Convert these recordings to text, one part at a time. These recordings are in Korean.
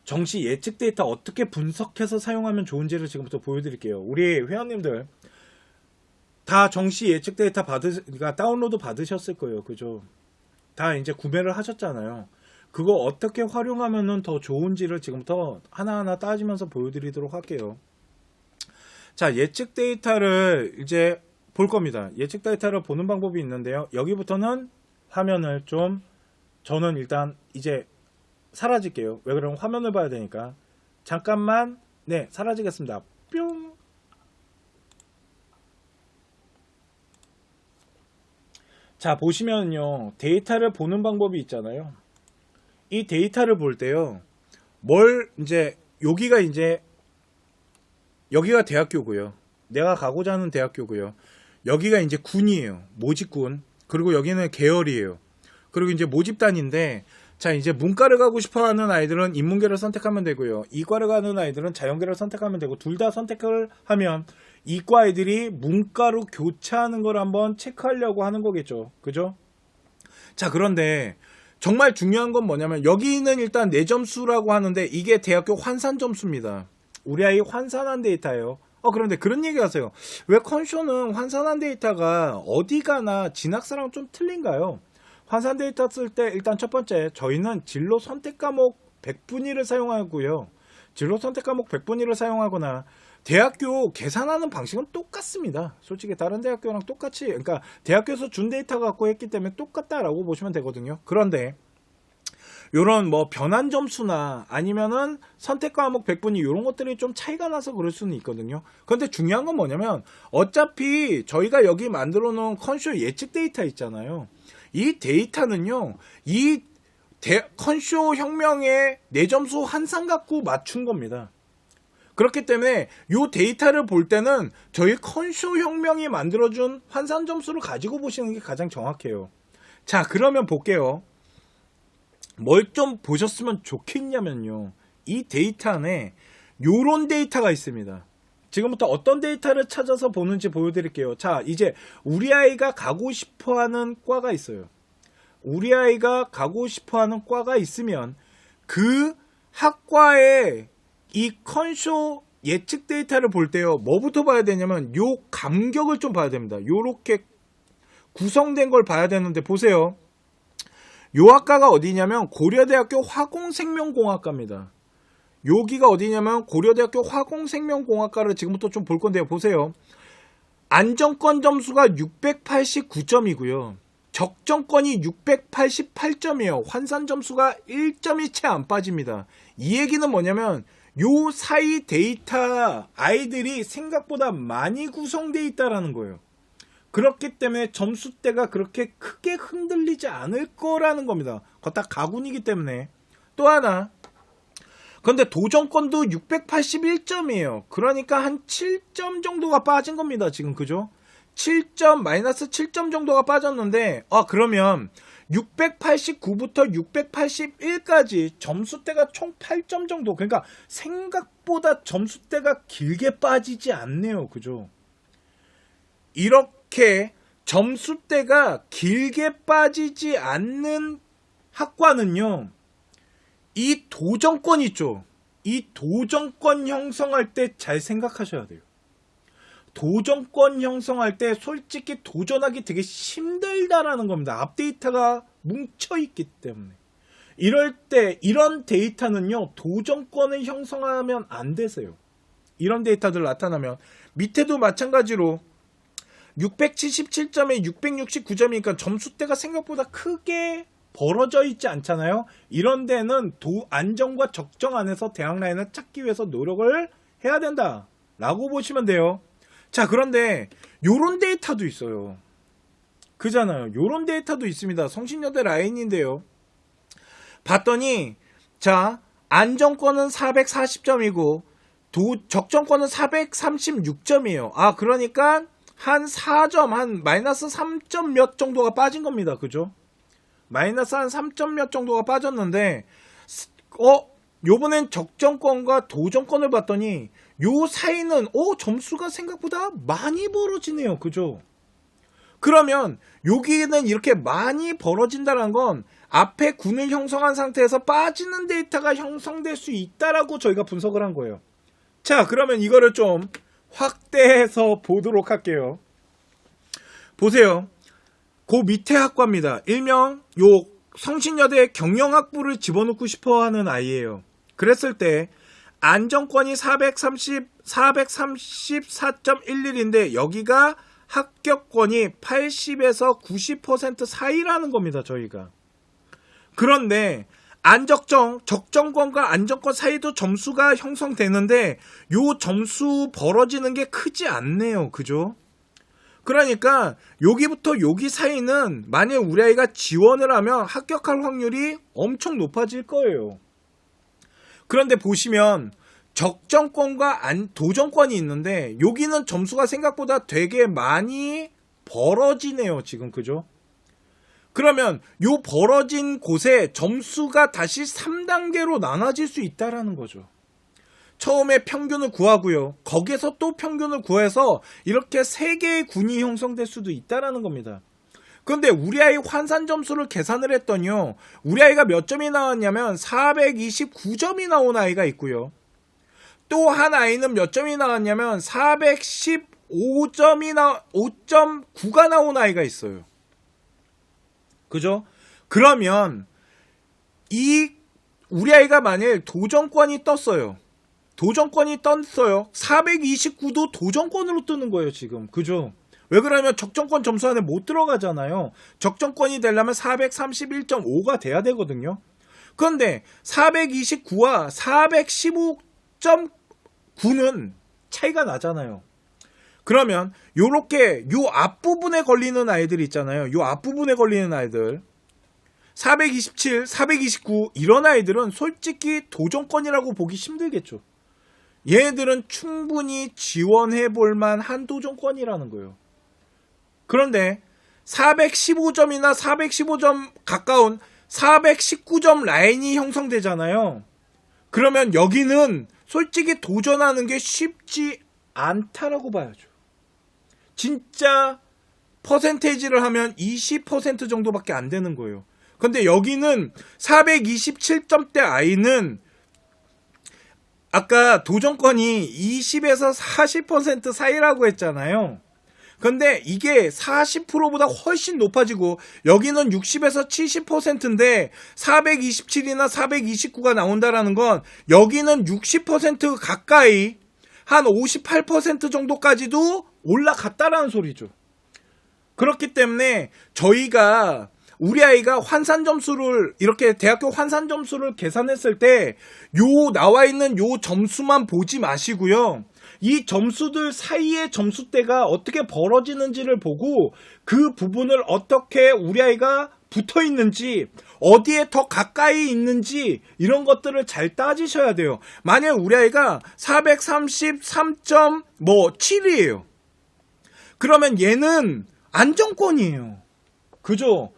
정시 예측 데이터 어떻게 분석해서 사용하면 좋은지를 지금부터 보여드릴게요. 우리 회원님들 다 정시 예측 데이터 그러니까 다운로드 받으셨을 거예요. 그죠? 다 이제 구매를 하셨잖아요. 그거 어떻게 활용하면 더 좋은지를 지금부터 하나하나 따지면서 보여드리도록 할게요. 자, 예측 데이터를 이제 볼 겁니다. 예측 데이터를 보는 방법이 있는데요. 여기부터는 화면을 좀 저는 일단 이제 사라질게요. 왜 그러면 화면을 봐야 되니까. 잠깐만, 네, 사라지겠습니다. 뿅. 자, 보시면요. 데이터를 보는 방법이 있잖아요. 이 데이터를 볼 때요. 여기가 대학교고요. 내가 가고자 하는 대학교고요. 여기가 이제 군이에요. 모집군. 그리고 여기는 계열이에요. 그리고 이제 모집단인데, 자, 이제 문과를 가고 싶어 하는 아이들은 인문계를 선택하면 되고요. 이과를 가는 아이들은 자연계를 선택하면 되고, 둘 다 선택을 하면 이과 아이들이 문과로 교차하는 걸 한번 체크하려고 하는 거겠죠. 그죠? 자, 그런데 정말 중요한 건 뭐냐면, 여기는 일단 내 점수라고 하는데, 이게 대학교 환산 점수입니다. 우리 아이 환산한 데이터예요. 그런데 그런 얘기 하세요. 왜 컨쇼는 환산한 데이터가 어디 가나 진학사랑 좀 틀린가요? 환산 데이터 쓸 때 일단 첫 번째, 저희는 진로 선택 과목 100분위를 사용하고요. 진로 선택 과목 100분위를 사용하거나 대학교 계산하는 방식은 똑같습니다. 솔직히 다른 대학교랑 똑같이, 그러니까 대학교에서 준 데이터 갖고 했기 때문에 똑같다라고 보시면 되거든요. 그런데 요런 뭐 변환 점수나 아니면은 선택 과목 100분위 이런 것들이 좀 차이가 나서 그럴 수는 있거든요. 그런데 중요한 건 뭐냐면 어차피 저희가 여기 만들어 놓은 컨쇼 예측 데이터 있잖아요. 이 데이터는요, 컨쇼 혁명의 내 점수 환산 갖고 맞춘 겁니다. 그렇기 때문에 이 데이터를 볼 때는 저희 컨쇼 혁명이 만들어준 환산 점수를 가지고 보시는 게 가장 정확해요. 자, 그러면 볼게요. 뭘 좀 보셨으면 좋겠냐면요. 이 데이터 안에 요런 데이터가 있습니다. 지금부터 어떤 데이터를 찾아서 보는지 보여드릴게요. 자, 이제 우리 아이가 가고 싶어하는 과가 있어요. 우리 아이가 가고 싶어하는 과가 있으면 그 학과의 이 컨쇼 예측 데이터를 볼 때요. 뭐부터 봐야 되냐면 요 감격을 좀 봐야 됩니다. 요렇게 구성된 걸 봐야 되는데 보세요. 요 학과가 어디냐면 고려대학교 화공생명공학과입니다. 여기가 어디냐면 고려대학교 화공생명공학과를 지금부터 좀 볼 건데요. 보세요. 안정권 점수가 689점이고요. 적정권이 688점이에요. 환산 점수가 1점이 채 안 빠집니다. 이 얘기는 뭐냐면 요 사이 데이터 아이들이 생각보다 많이 구성되어 있다는 거예요. 그렇기 때문에 점수대가 그렇게 크게 흔들리지 않을 거라는 겁니다. 그거 다 가군이기 때문에. 또 하나, 그런데 도전권도 681점이에요. 그러니까 한 7점 정도가 빠진 겁니다. 지금 그죠? 7점, 마이너스 7점 정도가 빠졌는데, 그러면 689부터 681까지 점수대가 총 8점 정도. 그러니까 생각보다 점수대가 길게 빠지지 않네요. 그죠? 이렇게 점수대가 길게 빠지지 않는 학과는요, 이 도전권 있죠. 이 도전권 형성할 때 잘 생각하셔야 돼요. 도전권 형성할 때 솔직히 도전하기 되게 힘들다라는 겁니다. 앞 데이터가 뭉쳐있기 때문에. 이럴 때 이런 데이터는요, 도전권을 형성하면 안 되세요. 이런 데이터들 나타나면 밑에도 마찬가지로 677점에 669점이니까 점수대가 생각보다 크게 벌어져 있지 않잖아요. 이런 데는 안정과 적정 안에서 대학 라인을 찾기 위해서 노력을 해야 된다 라고 보시면 돼요. 자, 그런데 요런 데이터도 있어요. 그잖아요. 요런 데이터도 있습니다. 성신여대 라인인데요. 봤더니 자, 안정권은 440점이고 적정권은 436점이에요. 그러니까 한 4점, 한 마이너스 3점 몇 정도가 빠진 겁니다. 그죠? 마이너스 한 3점 몇 정도가 빠졌는데, 요번엔 적정권과 도전권을 봤더니, 요 사이는, 점수가 생각보다 많이 벌어지네요. 그죠? 그러면, 여기는 이렇게 많이 벌어진다는 건, 앞에 군을 형성한 상태에서 빠지는 데이터가 형성될 수 있다라고 저희가 분석을 한 거예요. 자, 그러면 이거를 좀 확대해서 보도록 할게요. 보세요. 그 밑에 학과입니다. 일명 요 성신여대 경영학부를 집어넣고 싶어하는 아이예요. 그랬을 때 안정권이 434.11인데 여기가 합격권이 80에서 90% 사이라는 겁니다. 저희가. 그런데 적정권과 안정권 사이도 점수가 형성되는데 요 점수 벌어지는 게 크지 않네요. 그죠? 그러니까 여기부터 여기 사이는 만약 우리 아이가 지원을 하면 합격할 확률이 엄청 높아질 거예요. 그런데 보시면 적정권과 도정권이 있는데 여기는 점수가 생각보다 되게 많이 벌어지네요. 지금 그죠? 그러면 요 벌어진 곳에 점수가 다시 3단계로 나눠질 수 있다라는 거죠. 처음에 평균을 구하고요. 거기에서 또 평균을 구해서 이렇게 3개의 군이 형성될 수도 있다라는 겁니다. 그런데 우리 아이 환산 점수를 계산을 했더니요. 우리 아이가 몇 점이 나왔냐면 429점이 나온 아이가 있고요. 또 한 아이는 몇 점이 나왔냐면 5.9가 나온 아이가 있어요. 그죠? 그러면 우리 아이가 만일 도전권이 떴어요. 429도 도전권으로 뜨는 거예요, 지금. 그죠? 왜 그러냐면 적정권 점수 안에 못 들어가잖아요. 적정권이 되려면 431.5가 돼야 되거든요. 그런데 429와 415.9는 차이가 나잖아요. 그러면 요렇게 요 앞부분에 걸리는 아이들 있잖아요. 요 앞부분에 걸리는 아이들 427, 429 이런 아이들은 솔직히 도전권이라고 보기 힘들겠죠. 얘네들은 충분히 지원해 볼 만한 도전권이라는 거예요. 그런데 415점이나 415점 가까운 419점 라인이 형성되잖아요. 그러면 여기는 솔직히 도전하는 게 쉽지 않다라고 봐야죠. 진짜 퍼센테이지를 하면 20% 정도밖에 안 되는 거예요. 근데 여기는 427점대 아이는 아까 도전권이 20에서 40% 사이라고 했잖아요. 근데 이게 40%보다 훨씬 높아지고 여기는 60에서 70%인데 427이나 429가 나온다라는 건 여기는 60% 가까이 한 58% 정도까지도 올라갔다라는 소리죠. 그렇기 때문에 저희가 우리 아이가 환산 점수를 이렇게 대학교 환산 점수를 계산했을 때 요 나와 있는 요 점수만 보지 마시고요. 이 점수들 사이의 점수대가 어떻게 벌어지는지를 보고 그 부분을 어떻게 우리 아이가 붙어 있는지 어디에 더 가까이 있는지 이런 것들을 잘 따지셔야 돼요. 만약 우리 아이가 433.7이에요. 그러면 얘는 안정권이에요. 그죠?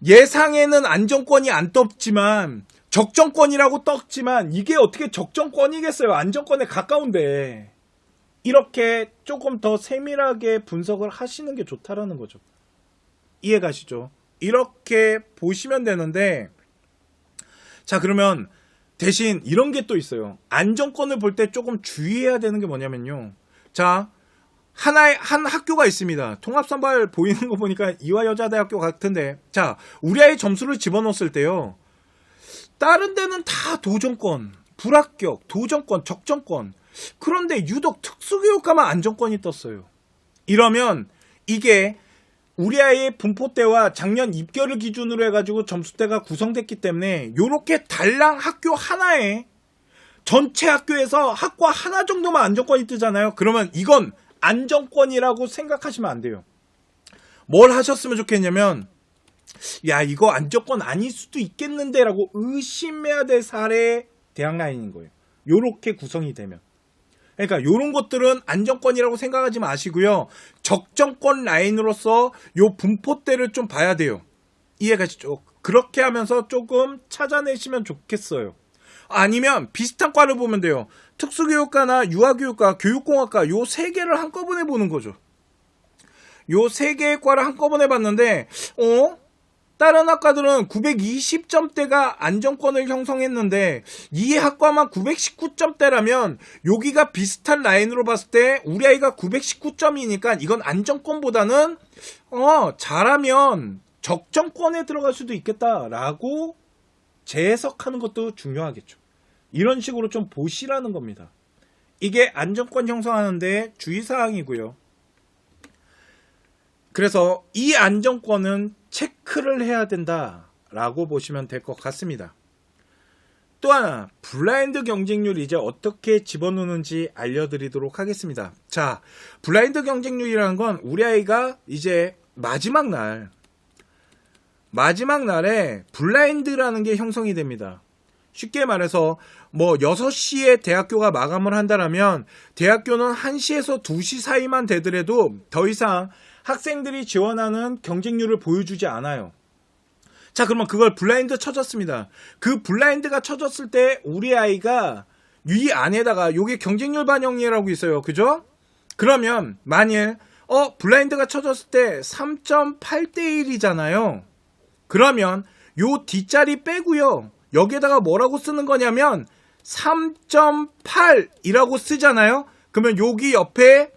예상에는 안정권이 안 떴지만 적정권이라고 떴지만 이게 어떻게 적정권이겠어요? 안정권에 가까운데. 이렇게 조금 더 세밀하게 분석을 하시는 게 좋다라는 거죠. 이해 가시죠? 이렇게 보시면 되는데, 자, 그러면 대신 이런 게 또 있어요. 안정권을 볼 때 조금 주의해야 되는 게 뭐냐면요. 자, 한 학교가 있습니다. 통합선발 보이는 거 보니까 이화여자대학교 같은데, 자, 우리 아이 점수를 집어넣었을 때요. 다른 데는 다 도전권, 불합격, 도전권, 적정권. 그런데 유독 특수교육과만 안정권이 떴어요. 이러면 이게 우리 아이의 분포대와 작년 입결을 기준으로 해가지고 점수대가 구성됐기 때문에 요렇게 달랑 학교 하나에 전체 학교에서 학과 하나 정도만 안정권이 뜨잖아요. 그러면 이건 안정권이라고 생각하시면 안 돼요. 뭘 하셨으면 좋겠냐면, 야, 이거 안정권 아닐 수도 있겠는데 라고 의심해야 될 사례 대학 라인인 거예요. 요렇게 구성이 되면. 그러니까 요런 것들은 안정권이라고 생각하지 마시고요. 적정권 라인으로서 요 분포대를 좀 봐야 돼요. 이해가시죠? 그렇게 하면서 조금 찾아내시면 좋겠어요. 아니면 비슷한 과를 보면 돼요. 특수교육과나 유아교육과, 교육공학과 요 세 개를 한꺼번에 보는 거죠. 요 세 개의 과를 한꺼번에 봤는데 다른 학과들은 920점대가 안정권을 형성했는데 이 학과만 919점대라면 여기가 비슷한 라인으로 봤을 때 우리 아이가 919점이니까 이건 안정권보다는 잘하면 적정권에 들어갈 수도 있겠다라고 재해석하는 것도 중요하겠죠. 이런 식으로 좀 보시라는 겁니다. 이게 안정권 형성하는데 주의사항이고요. 그래서 이 안정권은 체크를 해야 된다라고 보시면 될 것 같습니다. 또 하나, 블라인드 경쟁률 이제 어떻게 집어넣는지 알려드리도록 하겠습니다. 자, 블라인드 경쟁률이라는 건 우리 아이가 이제 마지막 날에 블라인드라는 게 형성이 됩니다. 쉽게 말해서 6시에 대학교가 마감을 한다면 대학교는 1시에서 2시 사이만 되더라도 더 이상 학생들이 지원하는 경쟁률을 보여주지 않아요. 자, 그러면 그걸 블라인드 쳐졌습니다. 그 블라인드가 쳐졌을 때 우리 아이가 이 안에다가 요게 경쟁률 반영이라고 있어요. 그죠? 그러면 만일 블라인드가 쳐졌을 때 3.8대 1이잖아요. 그러면 요 뒷자리 빼고요. 여기에다가 뭐라고 쓰는 거냐면 3.8이라고 쓰잖아요. 그러면 여기 옆에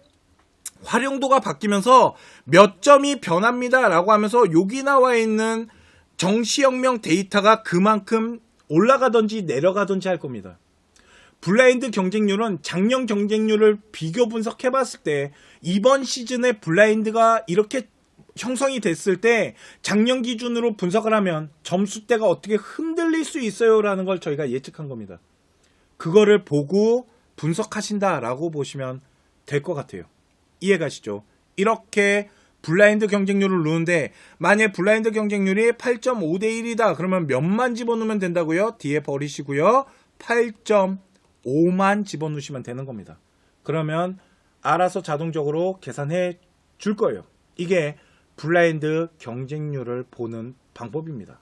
활용도가 바뀌면서 몇 점이 변합니다 라고 하면서 여기 나와 있는 정시혁명 데이터가 그만큼 올라가든지 내려가든지 할 겁니다. 블라인드 경쟁률은 작년 경쟁률을 비교 분석해 봤을 때 이번 시즌에 블라인드가 이렇게 형성이 됐을 때 작년 기준으로 분석을 하면 점수대가 어떻게 흔들릴 수 있어요 라는 걸 저희가 예측한 겁니다. 그거를 보고 분석하신다라고 보시면 될 것 같아요. 이해가시죠? 이렇게 블라인드 경쟁률을 넣는데 만약 블라인드 경쟁률이 8.5대 1이다 그러면 몇만 집어넣으면 된다고요? 뒤에 버리시고요. 8.5만 집어넣으시면 되는 겁니다. 그러면 알아서 자동적으로 계산해 줄 거예요. 이게 블라인드 경쟁률을 보는 방법입니다.